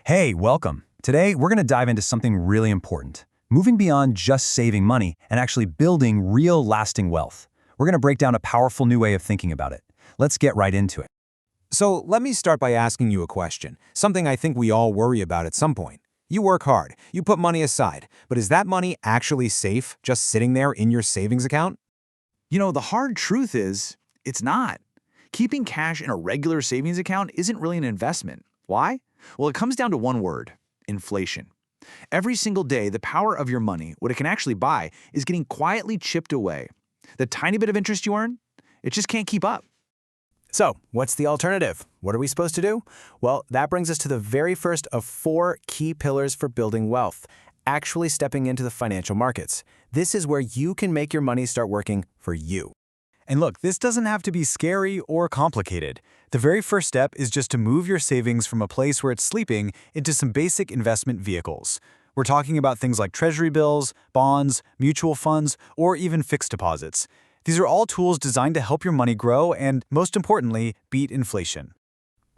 Hey, welcome. Today, we're going to dive into something really important, moving beyond just saving money and actually building real lasting wealth. We're going to break down a powerful new way of thinking about it. Let's get right into it. So let me start by asking you a question, something I think we all worry about at some point. You work hard, you put money aside, but is that money actually safe just sitting there in your savings account? The hard truth is, it's not. Keeping cash in a regular savings account isn't really an investment. Why? Well, it comes down to one word: inflation. Every single day, the power of your money, what it can actually buy, is getting quietly chipped away. The tiny bit of interest you earn, it just can't keep up. So, what's the alternative? What are we supposed to do? Well, that brings us to the very first of 4 key pillars for building wealth: actually stepping into the financial markets. This is where you can make your money start working for you. And look, this doesn't have to be scary or complicated. The very first step is just to move your savings from a place where it's sleeping into some basic investment vehicles. We're talking about things like treasury bills, bonds, mutual funds, or even fixed deposits. These are all tools designed to help your money grow and, most importantly, beat inflation.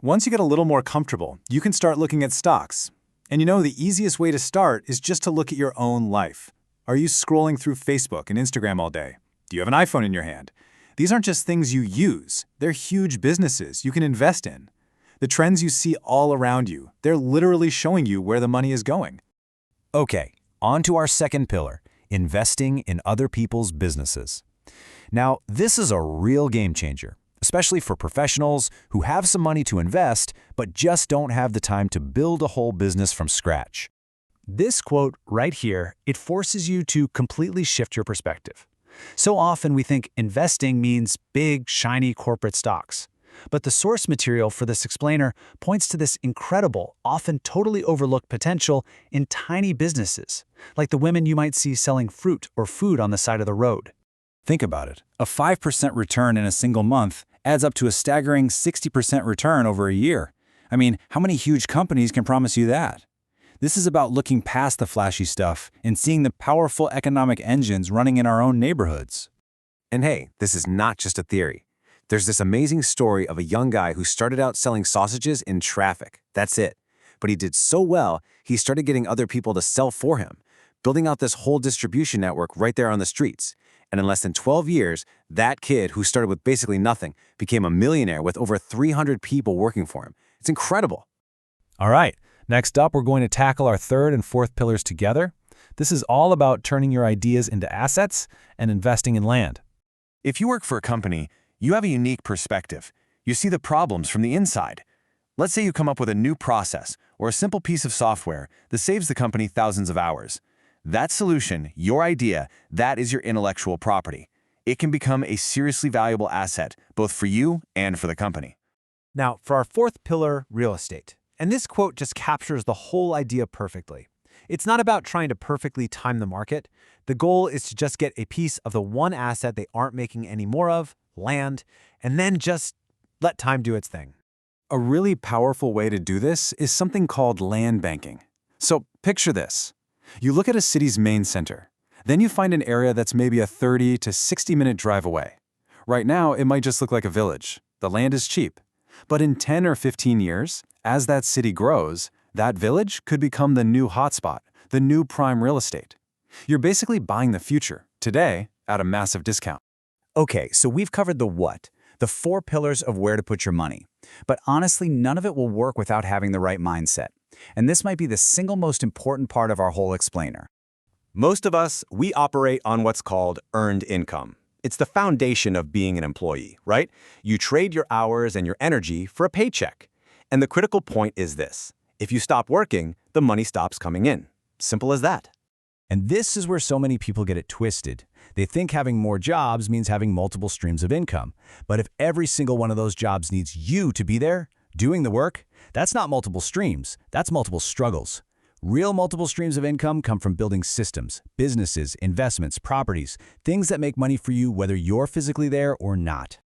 Once you get a little more comfortable, you can start looking at stocks. And the easiest way to start is just to look at your own life. Are you scrolling through Facebook and Instagram all day? Do you have an iPhone in your hand? These aren't just things you use. They're huge businesses you can invest in. The trends you see all around you, they're literally showing you where the money is going. Okay, on to our second pillar, investing in other people's businesses. Now, this is a real game changer, especially for professionals who have some money to invest but just don't have the time to build a whole business from scratch. This quote right here, it forces you to completely shift your perspective. So often we think investing means big, shiny corporate stocks. But the source material for this explainer points to this incredible, often totally overlooked potential in tiny businesses, like the women you might see selling fruit or food on the side of the road. Think about it. A 5% return in a single month adds up to a staggering 60% return over a year. I mean, how many huge companies can promise you that? This is about looking past the flashy stuff and seeing the powerful economic engines running in our own neighborhoods. And hey, this is not just a theory. There's this amazing story of a young guy who started out selling sausages in traffic. That's it. But he did so well, he started getting other people to sell for him, building out this whole distribution network right there on the streets. And in less than 12 years, that kid, who started with basically nothing, became a millionaire with over 300 people working for him. It's incredible. All right, next up, we're going to tackle our third and fourth pillars together. This is all about turning your ideas into assets and investing in land. If you work for a company, you have a unique perspective. You see the problems from the inside. Let's say you come up with a new process or a simple piece of software that saves the company thousands of hours. That solution, your idea, that is your intellectual property. It can become a seriously valuable asset, both for you and for the company. Now, for our fourth pillar, real estate. And this quote just captures the whole idea perfectly. It's not about trying to perfectly time the market. The goal is to just get a piece of the one asset they aren't making any more of, land, and then just let time do its thing. A really powerful way to do this is something called land banking. So picture this. You look at a city's main center. Then you find an area that's maybe a 30 to 60-minute drive away. Right now, it might just look like a village. The land is cheap. But in 10 or 15 years, as that city grows, that village could become the new hotspot, the new prime real estate. You're basically buying the future, today, at a massive discount. Okay, so we've covered the what, the 4 pillars of where to put your money. But honestly, none of it will work without having the right mindset. And this might be the single most important part of our whole explainer. Most of us, we operate on what's called earned income. It's the foundation of being an employee, right? You trade your hours and your energy for a paycheck. And the critical point is this: if you stop working, the money stops coming in. Simple as that. And this is where so many people get it twisted. They think having more jobs means having multiple streams of income. But if every single one of those jobs needs you to be there, doing the work, that's not multiple streams, that's multiple struggles. Real multiple streams of income come from building systems, businesses, investments, properties, things that make money for you whether you're physically there or not.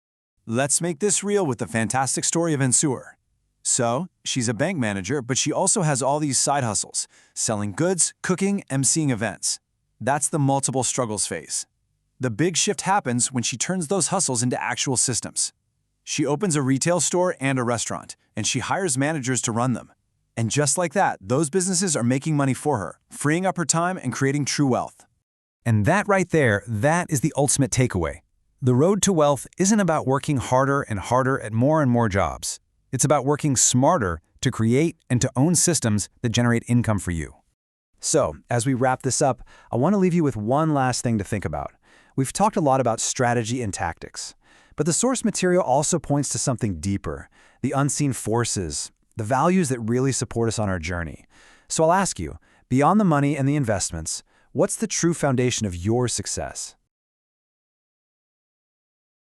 Let's make this real with the fantastic story of Ensure. So, she's a bank manager, but she also has all these side hustles, selling goods, cooking, emceeing events. That's the multiple struggles phase. The big shift happens when she turns those hustles into actual systems. She opens a retail store and a restaurant, and she hires managers to run them. And just like that, those businesses are making money for her, freeing up her time and creating true wealth. And that right there, that is the ultimate takeaway. The road to wealth isn't about working harder and harder at more and more jobs. It's about working smarter to create and to own systems that generate income for you. So, as we wrap this up, I want to leave you with one last thing to think about. We've talked a lot about strategy and tactics, but the source material also points to something deeper, the unseen forces, the values that really support us on our journey. So I'll ask you, beyond the money and the investments, what's the true foundation of your success?